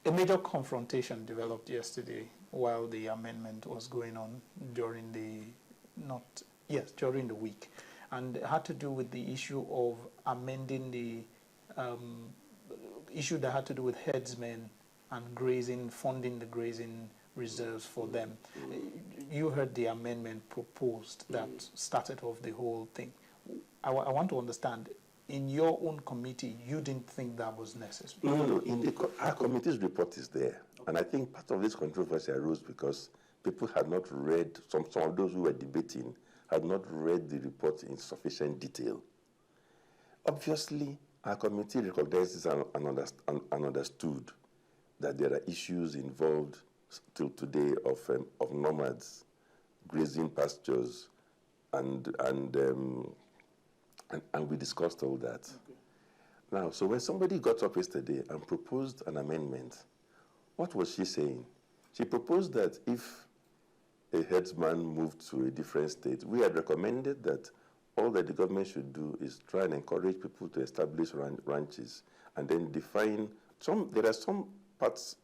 A major confrontation developed yesterday while the amendment was going on during during the week, and it had to do with the issue of amending the issue that had to do with herdsmen and grazing, funding the grazing reserves for them. You heard the amendment proposed that started off the whole thing. I want to understand, in your own committee, you didn't think that was necessary? No. Our committee's report is there. And I think part of this controversy arose because people had not read, some of those who were debating had not read the report in sufficient detail. Obviously, our committee recognizes and understood that there are issues involved till today of nomads, grazing pastures, and we discussed all that. Okay. Now, so when somebody got up yesterday and proposed an amendment, what was she saying? She proposed that if a herdsman moved to a different state, we had recommended that all that the government should do is try and encourage people to establish ranches and then define there are some parts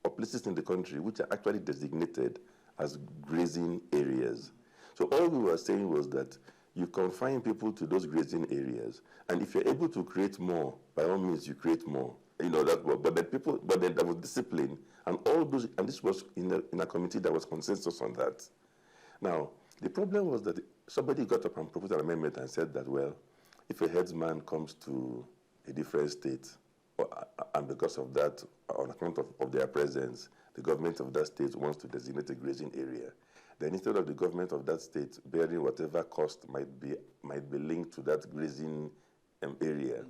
or places in the country which are actually designated as grazing areas. So all we were saying was that you confine people to those grazing areas, and if you're able to create more, by all means you create more. You know that, but then there was discipline, and all those, and this was in a committee that was consensus on that. Now, the problem was that somebody got up and proposed an amendment and said that, well, if a herdsman comes to a different state, and because of that, on account of their presence, the government of that state wants to designate a grazing area, then instead of the government of that state bearing whatever cost might be linked to that grazing area,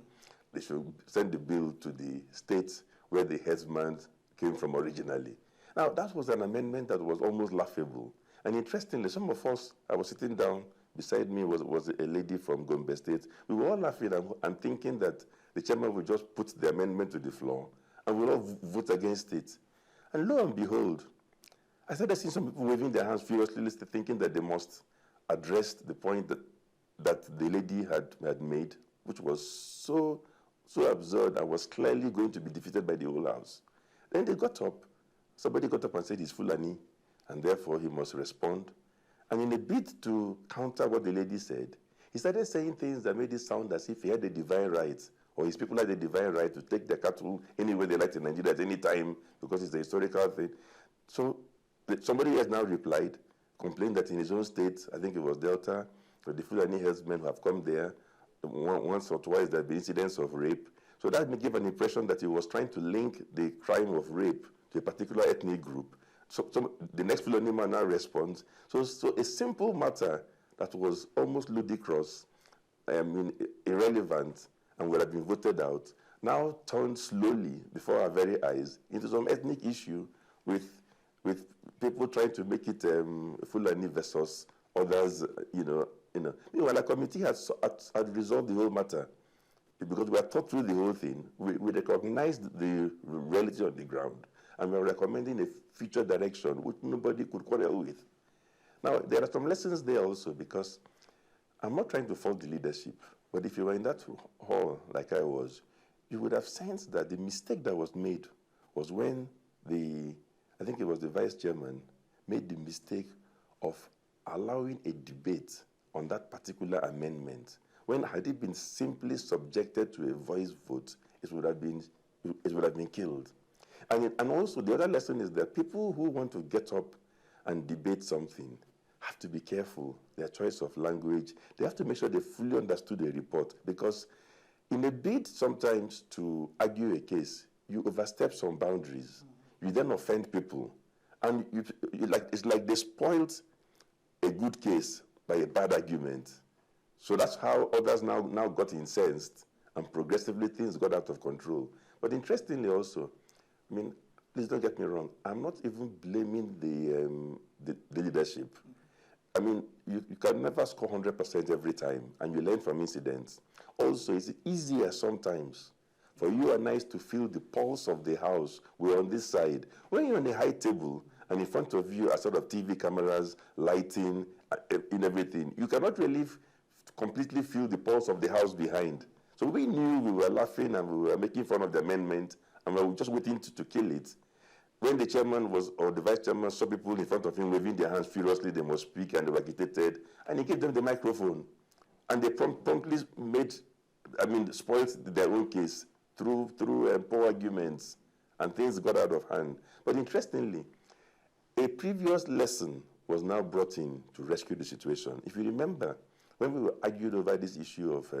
they should send the bill to the state where the herdsman came from originally. Now, that was an amendment that was almost laughable. And interestingly, some of us, I was sitting down, beside me was a lady from Gombe State. We were all laughing and thinking that the chairman would just put the amendment to the floor and we'll all vote against it. And lo and behold, I started seeing some people waving their hands furiously, thinking that they must address the point that the lady had made, which was so absurd and was clearly going to be defeated by the whole house. Then they got up. Somebody got up and said he's Fulani, and therefore he must respond. And in a bid to counter what the lady said, he started saying things that made it sound as if he had the divine right, or his people had the divine right to take their cattle anywhere they liked in Nigeria at any time, because it's a historical thing. So somebody has now replied, complained that in his own state, I think it was Delta, the Fulani herdsmen who have come there, once or twice there have been incidents of rape. So that may give an impression that he was trying to link the crime of rape to a particular ethnic group. So the next Fulani man now responds. So a simple matter that was almost ludicrous, irrelevant, and would have been voted out, now turned slowly before our very eyes into some ethnic issue with people trying to make it Fulani versus others, Meanwhile, our committee had resolved the whole matter because we had thought through the whole thing. We recognized the reality on the ground, and we are recommending a future direction which nobody could quarrel with. Now, there are some lessons there also, because I'm not trying to fault the leadership, but if you were in that hall like I was, you would have sensed that the mistake that was made was when I think it was the vice chairman, made the mistake of allowing a debate on that particular amendment, when had it been simply subjected to a voice vote, it would have been killed. And also the other lesson is that people who want to get up and debate something have to be careful, their choice of language. They have to make sure they fully understood the report, because in a bid sometimes to argue a case, you overstep some boundaries. You then offend people. And it's like they spoiled a good case by a bad argument. So that's how others now got incensed, and progressively things got out of control. But interestingly also, please don't get me wrong, I'm not even blaming the leadership. You can never score 100% every time, and you learn from incidents. Also, it's easier sometimes for you and I to feel the pulse of the house. We're on this side. When you're on a high table, and in front of you are sort of TV cameras, lighting, in everything, you cannot really completely feel the pulse of the house behind. So we knew we were laughing and we were making fun of the amendment, and we were just waiting to kill it. When the chairman or the vice chairman saw people in front of him waving their hands furiously, they must speak, and they were agitated, and he gave them the microphone. And they promptly spoiled their own case through poor arguments, and things got out of hand. But interestingly, a previous lesson was now brought in to rescue the situation. If you remember, when we were argued over this issue of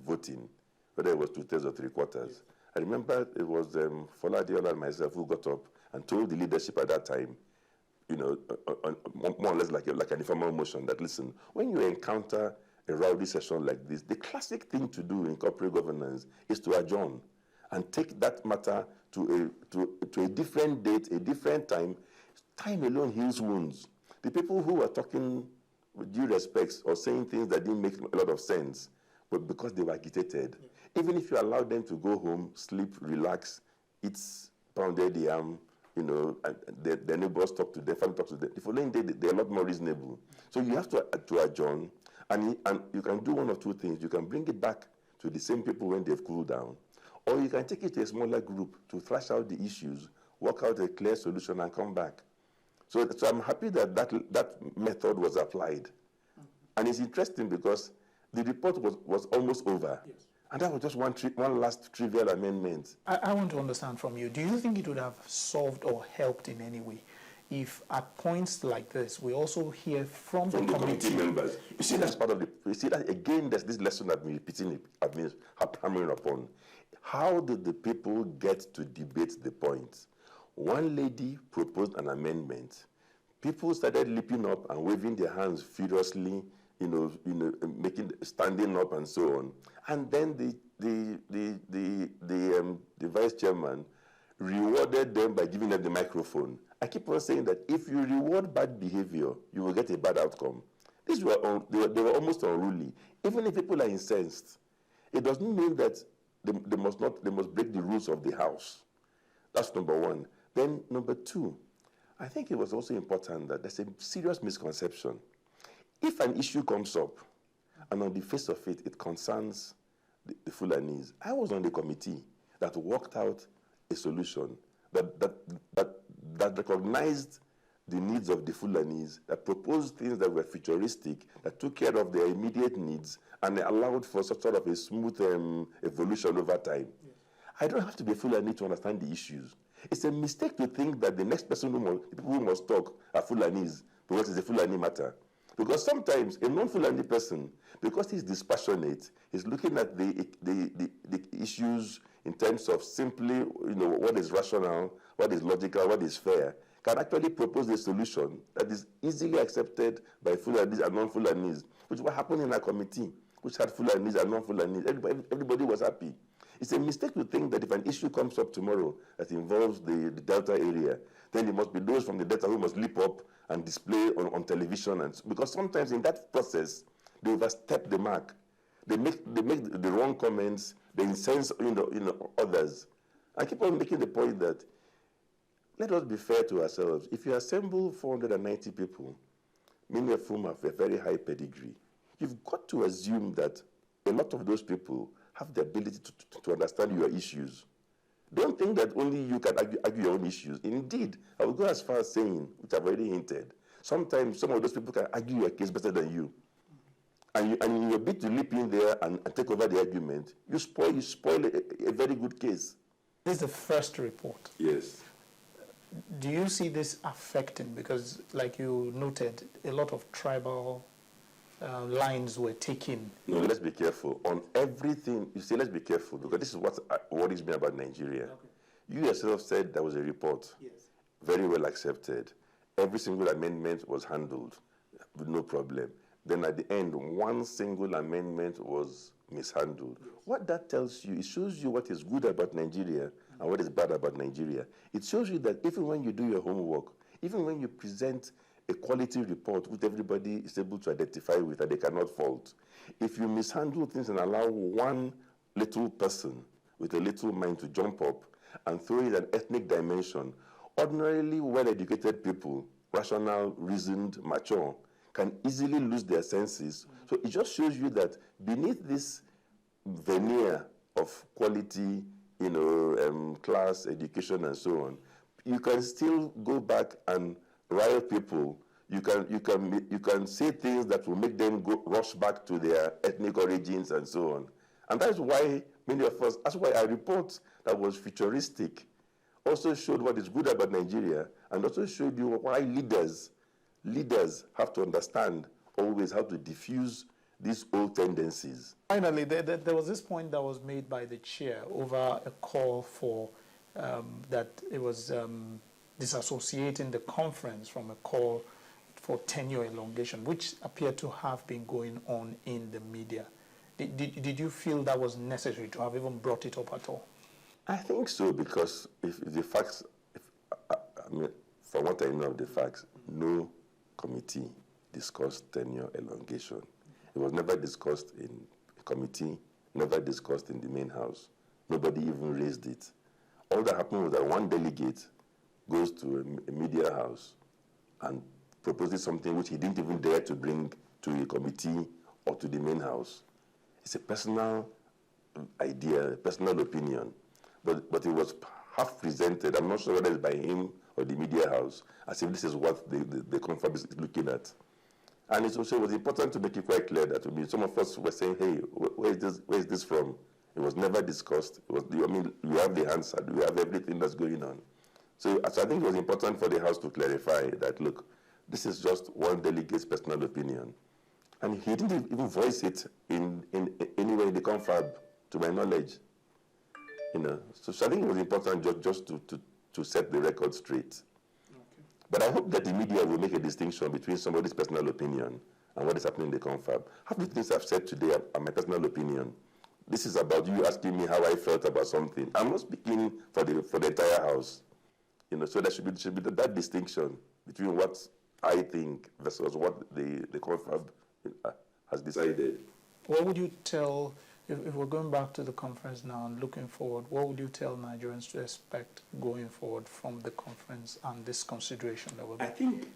voting, whether it was 2/3 or 3/4, I remember it was Fola Adeola and myself who got up and told the leadership at that time, more or less like an informal motion, that listen, when you encounter a rowdy session like this, the classic thing to do in corporate governance is to adjourn and take that matter to a different date, a different time. Time alone heals wounds. The people who were talking with due respect or saying things that didn't make a lot of sense, but because they were agitated, even if you allow them to go home, sleep, relax, eat pounded yam, and their neighbors talk to them, family talk to them, the following day they're a lot more reasonable. So you have to adjourn, and you can do one of two things. You can bring it back to the same people when they've cooled down, or you can take it to a smaller group to thrash out the issues, work out a clear solution, and come back. So I'm happy that method was applied. And it's interesting because the report was almost over. Yes. And that was just one last trivial amendment. I want to understand from you, do you think it would have solved or helped in any way if at points like this, we also hear from the committee members? You see, that's part of you see that again, there's this lesson I've been repeating, hammering upon. How did the people get to debate the points? One lady proposed an amendment. People started leaping up and waving their hands furiously, standing up and so on. And then the vice chairman rewarded them by giving them the microphone. I keep on saying that if you reward bad behavior, you will get a bad outcome. They were almost unruly. Even if people are incensed, it doesn't mean that they must break the rules of the house. That's number one. Then number two, I think it was also important that there's a serious misconception. If an issue comes up, and on the face of it, it concerns the Fulanis, I was on the committee that worked out a solution that recognized the needs of the Fulanis, that proposed things that were futuristic, that took care of their immediate needs, and allowed for sort of a smooth evolution over time. Yes. I don't have to be a Fulani to understand the issues. It's a mistake to think that the next person who must talk are Fulanis because it's a Fulani matter. Because sometimes a non-Fulani person, because he's dispassionate, he's looking at the issues in terms of simply, what is rational, what is logical, what is fair, can actually propose a solution that is easily accepted by Fulanis and non-Fulanis, which what happened in our committee, which had Fulanis and non-Fulanis. Everybody was happy. It's a mistake to think that if an issue comes up tomorrow that involves the Delta area, then it must be those from the Delta who must leap up and display on television. Because sometimes in that process, they overstep the mark. They make the wrong comments, they incense others. I keep on making the point that let us be fair to ourselves. If you assemble 490 people, many of whom have a very high pedigree, you've got to assume that a lot of those people have the ability to understand your issues. Don't think that only you can argue your own issues. Indeed, I will go as far as saying, which I've already hinted, sometimes some of those people can argue your case better than you. And in your bid to leap in there and take over the argument, you spoil a very good case. This is the first report. Yes. Do you see this affecting, because like you noted, a lot of tribal lines were taken? No, let's be careful. On everything, you see, let's be careful, because this is what worries me about Nigeria. Okay. You yourself said there was a report. Yes. Very well accepted. Every single amendment was handled with no problem. Then at the end, one single amendment was mishandled. Yes. What that tells you, it shows you what is good about Nigeria and what is bad about Nigeria. It shows you that even when you do your homework, even when you present a quality report which everybody is able to identify with and they cannot fault, if you mishandle things and allow one little person with a little mind to jump up and throw in an ethnic dimension, ordinarily well-educated people, rational, reasoned, mature, can easily lose their senses. So it just shows you that beneath this veneer of quality, class, education, and so on, you can still go back and rile people. You can say things that will make them rush back to their ethnic origins and so on. And that's why many of us, that's why our report that was futuristic also showed what is good about Nigeria, and also showed you why leaders have to understand always how to diffuse these old tendencies. Finally, there was this point that was made by the chair over a call for that it was disassociating the conference from a call for tenure elongation, which appeared to have been going on in the media. Did you feel that was necessary to have even brought it up at all? I think so, because if the facts, from what I know of the facts, no committee discussed tenure elongation. It was never discussed in a committee, never discussed in the main house. Nobody even raised it. All that happened was that one delegate goes to a media house and proposes something which he didn't even dare to bring to a committee or to the main house. It's a personal idea, a personal opinion, but it was half presented. I'm not sure whether it's by him or the media house, as if this is what the confab is looking at. And it also was important to make it quite clear that some of us were saying, hey, where is this from? It was never discussed. We have the answer, we have everything that's going on. So I think it was important for the House to clarify that, look, this is just one delegate's personal opinion. And he didn't even voice it in anywhere in the confab, to my knowledge. So I think it was important just to set the record straight. Okay. But I hope that the media will make a distinction between somebody's personal opinion and what is happening in the confab. Half the things I've said today are my personal opinion. This is about you asking me how I felt about something. I'm not speaking for the entire House. So there should be that distinction between what I think versus what the confab has decided. What would you tell, if we're going back to the conference now and looking forward, what would you tell Nigerians to expect going forward from the conference and this consideration that will be? I think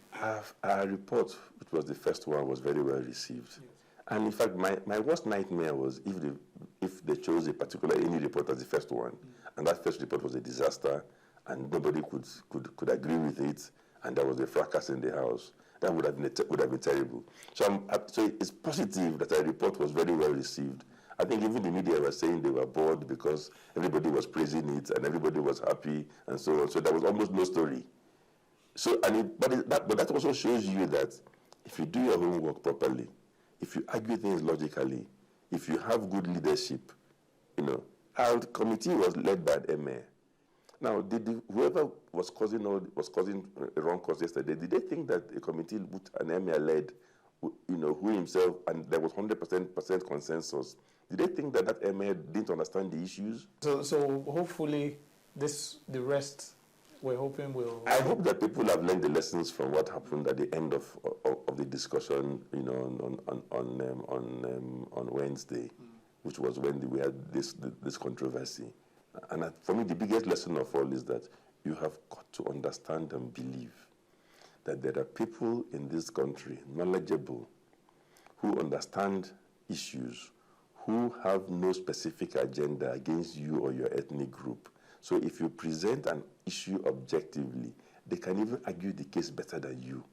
our report, which was the first one, was very well received. Yes. And in fact, my worst nightmare was if they chose any report as the first one, and that first report was a disaster, and nobody could agree with it, and there was a fracas in the House. That would have been terrible. So it's positive that our report was very well received. I think even the media were saying they were bored because everybody was praising it and everybody was happy and so on. So there was almost no story. So but that also shows you that if you do your homework properly, if you argue things logically, if you have good leadership, our committee was led by an MA. Now, whoever was causing a wrong cause yesterday, did they think that a committee with an emir led, who himself, and there was 100% consensus, did they think that emir didn't understand the issues? So hopefully the rest we're hoping will... I hope that people have learned the lessons from what happened at the end of the discussion, on Wednesday, which was when we had this controversy. And for me, the biggest lesson of all is that you have got to understand and believe that there are people in this country, knowledgeable, who understand issues, who have no specific agenda against you or your ethnic group. So if you present an issue objectively, they can even argue the case better than you.